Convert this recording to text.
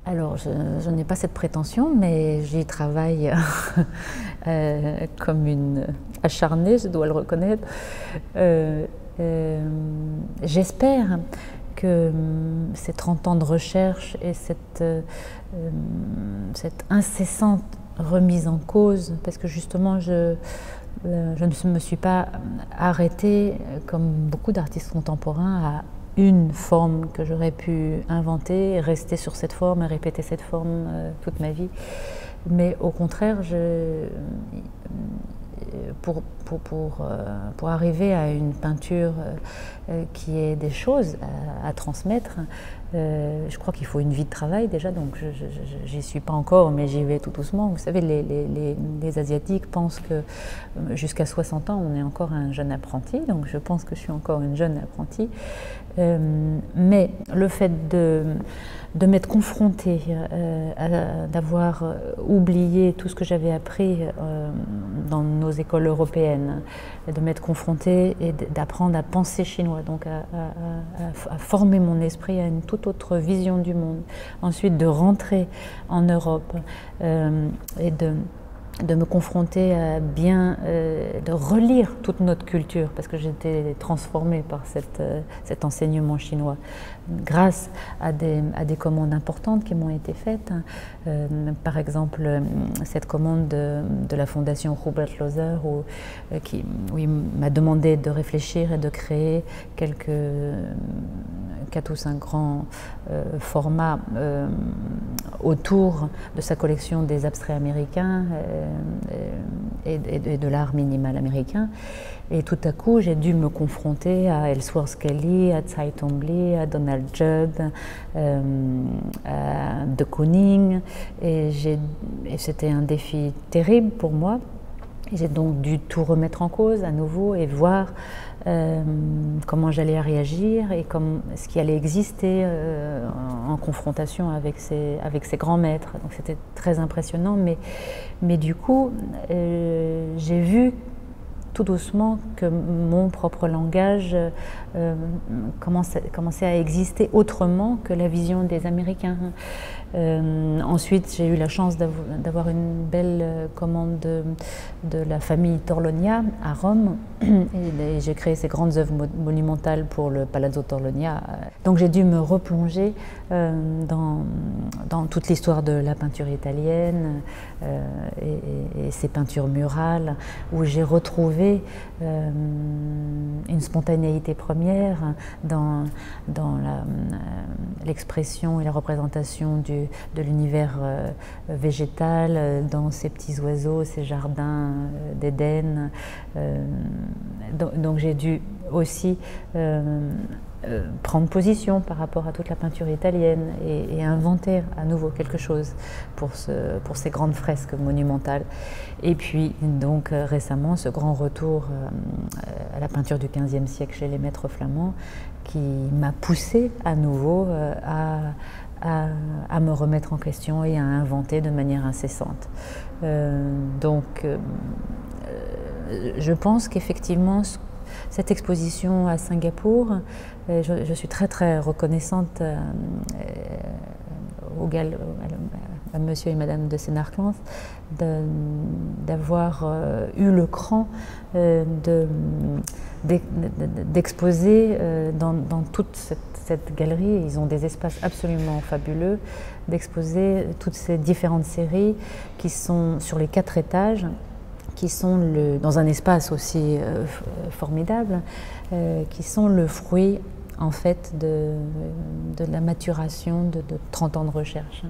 Alors, je n'ai pas cette prétention, mais j'y travaille comme une acharnée, je dois le reconnaître. J'espère que ces 30 ans de recherche et cette incessante remise en cause, parce que justement je ne me suis pas arrêtée, comme beaucoup d'artistes contemporains, à une forme que j'aurais pu inventer, rester sur cette forme et répéter cette forme toute ma vie. Mais au contraire, pour arriver à une peinture qui ait des choses à transmettre, je crois qu'il faut une vie de travail déjà, donc j'y suis pas encore, mais j'y vais tout doucement. Vous savez, les Asiatiques pensent que jusqu'à 60 ans, on est encore un jeune apprenti, donc je pense que je suis encore une jeune apprentie. Mais le fait de m'être confrontée, d'avoir oublié tout ce que j'avais appris dans nos écoles européennes, de m'être confrontée et d'apprendre à penser chinois, donc à former mon esprit à une toute autre vision du monde. Ensuite, de rentrer en Europe et de me confronter à de relire toute notre culture, parce que j'étais transformée par cet enseignement chinois, grâce à des commandes importantes qui m'ont été faites. Par exemple, cette commande de la fondation Hubert Loser, où il m'a demandé de réfléchir et de créer 4 ou 5 grands formats autour de sa collection des abstraits américains et de l'art minimal américain. Et tout à coup, j'ai dû me confronter à Ellsworth Kelly, à Tsai Twombly, à Donald Judd, à de Kooning, et c'était un défi terrible pour moi. J'ai donc dû tout remettre en cause à nouveau et voir comment j'allais réagir et ce qui allait exister en confrontation avec ces grands maîtres. Donc c'était très impressionnant, mais du coup, j'ai vu tout doucement que mon propre langage commençait à exister autrement que la vision des Américains. Ensuite, j'ai eu la chance d'avoir une belle commande de la famille Torlonia à Rome, et j'ai créé ces grandes œuvres monumentales pour le Palazzo Torlonia. Donc j'ai dû me replonger dans toute l'histoire de la peinture italienne et ces peintures murales, où j'ai retrouvé une spontanéité première dans l'expression et la représentation de l'univers végétal, dans ces petits oiseaux, ces jardins d'Éden. Donc j'ai dû aussi prendre position par rapport à toute la peinture italienne et inventer à nouveau quelque chose pour ces grandes fresques monumentales. Et puis donc récemment, ce grand retour à la peinture du XVe siècle chez les maîtres flamands, qui m'a poussée à nouveau à me remettre en question et à inventer de manière incessante. Donc je pense qu'effectivement, cette exposition à Singapour, je suis très très reconnaissante à monsieur et madame de Sénarclans d'avoir eu le cran d'exposer dans toute cette galerie. Ils ont des espaces absolument fabuleux, d'exposer toutes ces différentes séries qui sont sur les 4 étages, qui sont dans un espace aussi formidable, qui sont le fruit en fait de la maturation de 30 ans de recherche.